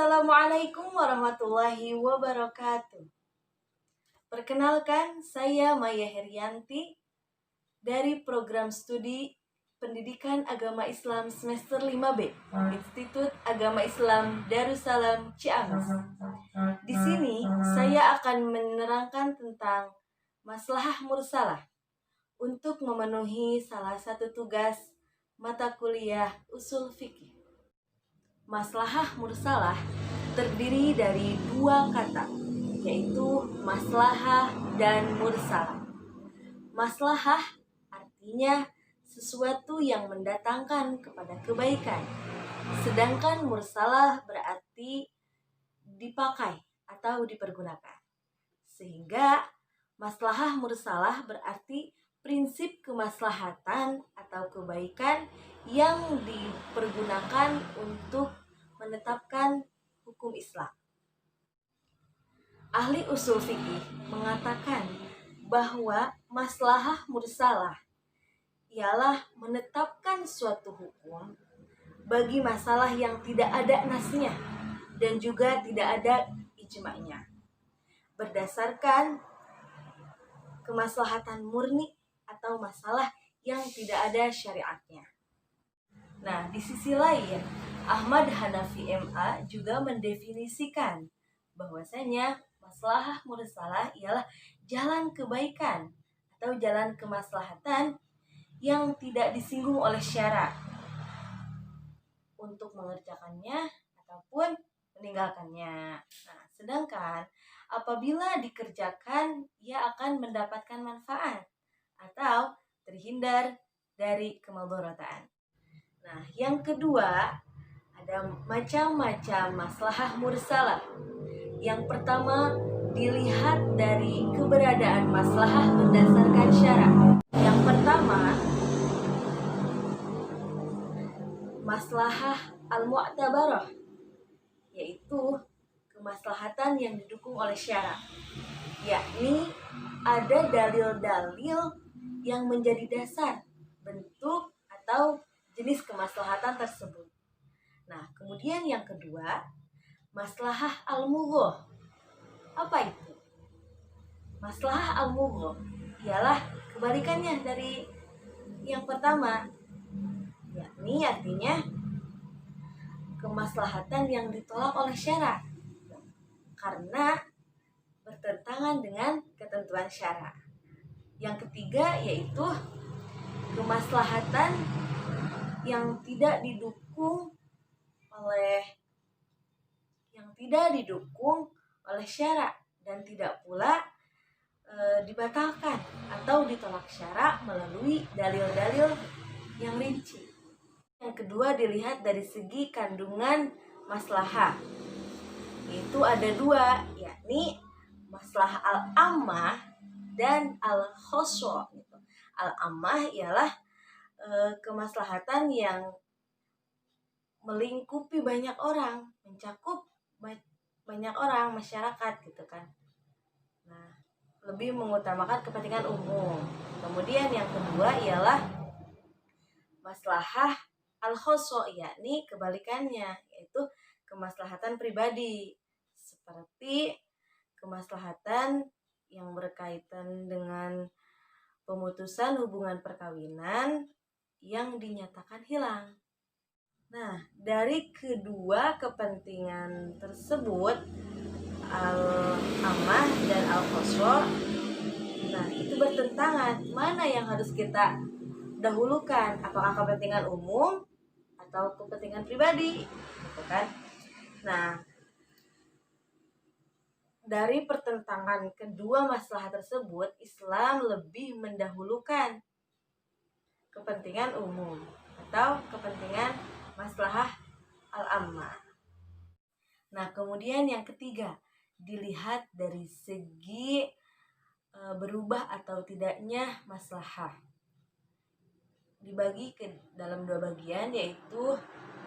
Assalamualaikum warahmatullahi wabarakatuh. Perkenalkan, saya Maya Herianti dari program studi Pendidikan Agama Islam semester 5B, Institut Agama Islam Darussalam Ciamis. Di sini saya akan menerangkan tentang maslahah mursalah untuk memenuhi salah satu tugas mata kuliah usul fikih. Maslahah mursalah terdiri dari dua kata, yaitu maslahah dan mursalah. Maslahah artinya sesuatu yang mendatangkan kepada kebaikan, sedangkan mursalah berarti dipakai atau dipergunakan. Sehingga maslahah mursalah berarti prinsip kemaslahatan atau kebaikan yang dipergunakan untuk menetapkan hukum Islam. Ahli usul fikih mengatakan bahwa maslahah mursalah ialah menetapkan suatu hukum bagi masalah yang tidak ada nasnya dan juga tidak ada ijma'nya, berdasarkan kemaslahatan murni atau masalah yang tidak ada syariatnya. Nah, di sisi lain, Ahmad Hanafi MA juga mendefinisikan bahwasanya maslahah mursalah ialah jalan kebaikan atau jalan kemaslahatan yang tidak disinggung oleh syara untuk mengerjakannya ataupun meninggalkannya. Nah, sedangkan apabila dikerjakan, ia akan mendapatkan manfaat atau terhindar dari kemudaratan. Nah, yang kedua, ada macam-macam maslahah mursalah. Yang pertama, dilihat dari keberadaan maslahah berdasarkan syara. Yang pertama, maslahah al-mu'tabarah, yaitu kemaslahatan yang didukung oleh syara, yakni ada dalil-dalil yang menjadi dasar bentuk atau jenis kemaslahatan tersebut. Nah, kemudian yang kedua, maslahah al-mughoh. Apa itu? Maslahah al-mughoh ialah kebalikannya dari yang pertama, yakni artinya kemaslahatan yang ditolak oleh syara karena bertentangan dengan ketentuan syara. Yang ketiga yaitu kemaslahatan yang tidak didukung oleh syara dan tidak pula dibatalkan atau ditolak syara melalui dalil-dalil yang rinci. Yang kedua, dilihat dari segi kandungan maslahah. Itu ada dua, yakni maslahah al-ammah dan al-khosso. Al-ammah ialah kemaslahatan yang melingkupi banyak orang, mencakup banyak orang, masyarakat gitu kan. Nah, lebih mengutamakan kepentingan umum. Kemudian yang kedua ialah maslahah al-khosso, yakni kebalikannya, yaitu kemaslahatan pribadi, seperti kemaslahatan yang berkaitan dengan pemutusan hubungan perkawinan yang dinyatakan hilang. Nah, dari kedua kepentingan tersebut, al-ammah dan al-khosso, nah itu bertentangan. Mana yang harus kita dahulukan? Apakah kepentingan umum atau kepentingan pribadi? Gitu kan? Nah, dari pertentangan kedua masalah tersebut, Islam lebih mendahulukan kepentingan umum atau kepentingan maslahah al-ammah. Nah, kemudian yang ketiga, dilihat dari segi berubah atau tidaknya maslahah. Dibagi ke dalam dua bagian, yaitu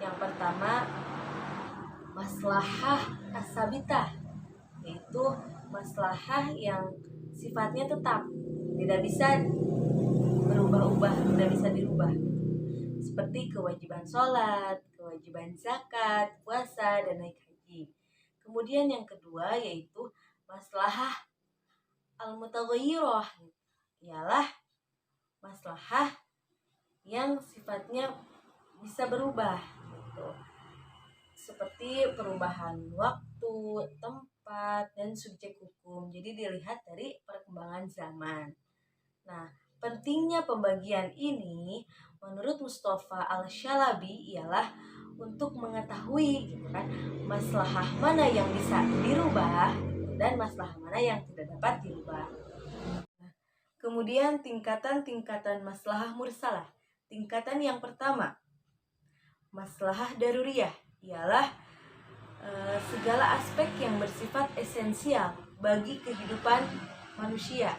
yang pertama maslahah as-sabitah, yaitu maslahah yang sifatnya tetap, tidak bisa berubah-ubah, tidak bisa dirubah, seperti kewajiban sholat, kewajiban zakat, puasa, dan naik haji. Kemudian yang kedua yaitu maslahah al-mutaghayyirah, ialah maslahah yang sifatnya bisa berubah gitu. Seperti perubahan waktu, tempat, dan subjek hukum. Jadi dilihat dari perkembangan zaman. Nah, pentingnya pembagian ini menurut Mustafa Al-Shalabi ialah untuk mengetahui gitu kan, maslahah mana yang bisa dirubah dan maslahah mana yang tidak dapat dirubah. Nah, kemudian tingkatan-tingkatan maslahah mursalah. Tingkatan yang pertama, maslahah daruriyah, ialah segala aspek yang bersifat esensial bagi kehidupan manusia.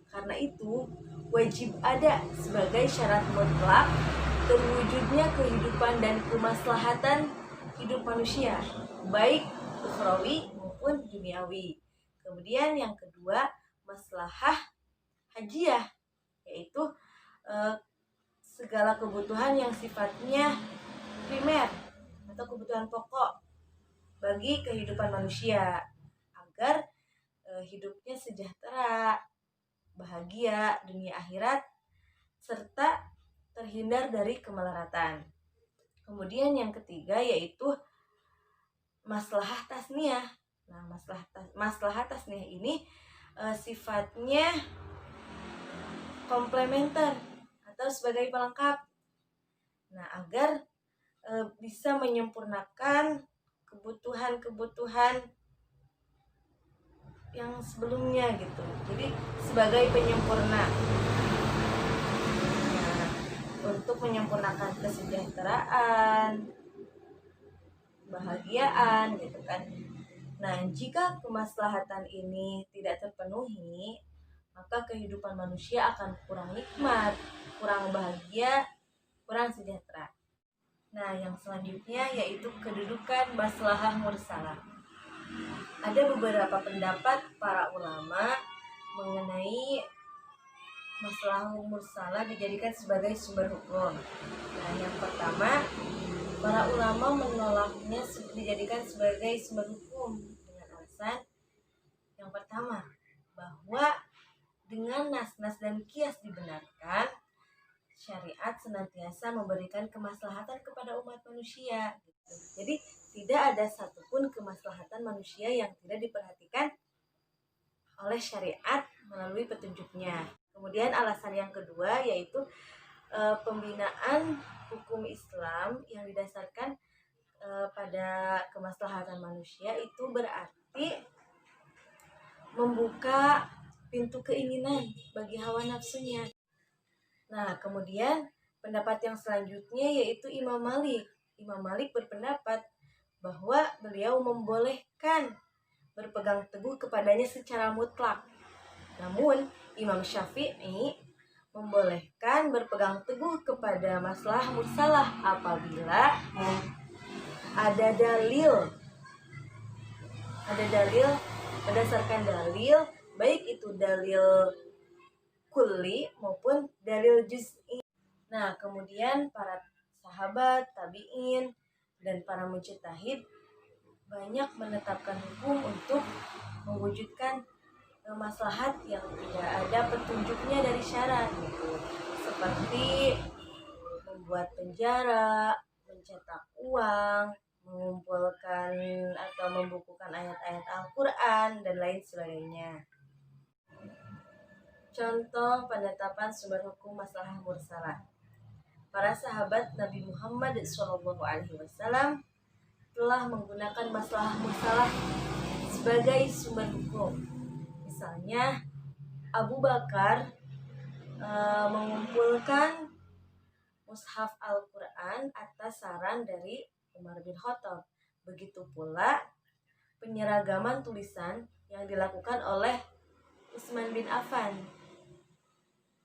Karena itu, wajib ada sebagai syarat mutlak terwujudnya kehidupan dan kemaslahatan hidup manusia, baik ukhrawi maupun duniawi. Kemudian yang kedua, maslahah hajiyah, yaitu segala kebutuhan yang sifatnya primer atau kebutuhan pokok bagi kehidupan manusia agar hidupnya sejahtera, bahagia dunia akhirat, serta terhindar dari kemelaratan. Kemudian yang ketiga yaitu maslahah tasniyah. Nah, maslahah tasniyah ini sifatnya komplementer atau sebagai pelengkap. Nah, agar bisa menyempurnakan kebutuhan-kebutuhan yang sebelumnya gitu. Jadi sebagai penyempurna. Nah, untuk menyempurnakan kesejahteraan, kebahagiaan gitu kan. Nah, jika kemaslahatan ini tidak terpenuhi, maka kehidupan manusia akan kurang nikmat, kurang bahagia, kurang sejahtera. Nah, yang selanjutnya yaitu kedudukan maslahah mursalah. Ada beberapa pendapat para ulama mengenai maslahah mursalah dijadikan sebagai sumber hukum. Nah, yang pertama, para ulama menolaknya dijadikan sebagai sumber hukum dengan alasan yang pertama, bahwa dengan nas-nas dan kias dibenarkan, syariat senantiasa memberikan kemaslahatan kepada umat manusia. Jadi tidak ada satupun kemaslahatan manusia yang tidak diperhatikan oleh syariat melalui petunjuknya. Kemudian alasan yang kedua yaitu pembinaan hukum Islam yang didasarkan pada kemaslahatan manusia itu berarti membuka pintu keinginan bagi hawa nafsunya. Nah, kemudian pendapat yang selanjutnya yaitu Imam Malik. Imam Malik berpendapat bahwa beliau membolehkan berpegang teguh kepadanya secara mutlak. Namun, Imam Syafi'i membolehkan berpegang teguh kepada maslahah mursalah apabila ada dalil berdasarkan dalil, baik itu dalil kulli maupun dalil juz'i. Nah, kemudian para sahabat, tabi'in, dan para mujtahid banyak menetapkan hukum untuk mewujudkan maslahat yang tidak ada petunjuknya dari syara gitu. Seperti membuat penjara, mencetak uang, mengumpulkan atau membukukan ayat-ayat Al-Quran, dan lain sebagainya. Contoh penetapan sumber hukum maslahah mursalah. Para sahabat Nabi Muhammad SAW telah menggunakan maslahah mursalah sebagai sumber hukum. Misalnya Abu Bakar mengumpulkan mushaf Al-Quran atas saran dari Umar bin Khattab. Begitu pula penyeragaman tulisan yang dilakukan oleh Utsman bin Affan.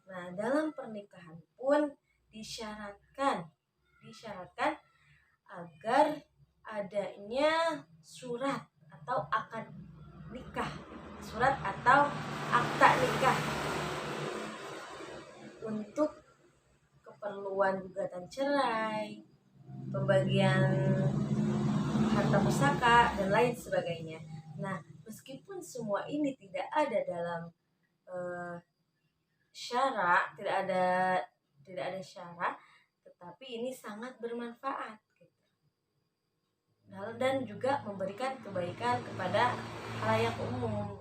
Nah, dalam pernikahan pun disyaratkan agar adanya surat atau akad nikah, surat atau akta nikah untuk keperluan gugatan cerai, pembagian harta pusaka, dan lain sebagainya. Nah, meskipun semua ini tidak ada dalam syara, tidak ada syara, tetapi ini sangat bermanfaat gitu. Dan juga memberikan kebaikan kepada khalayak umum.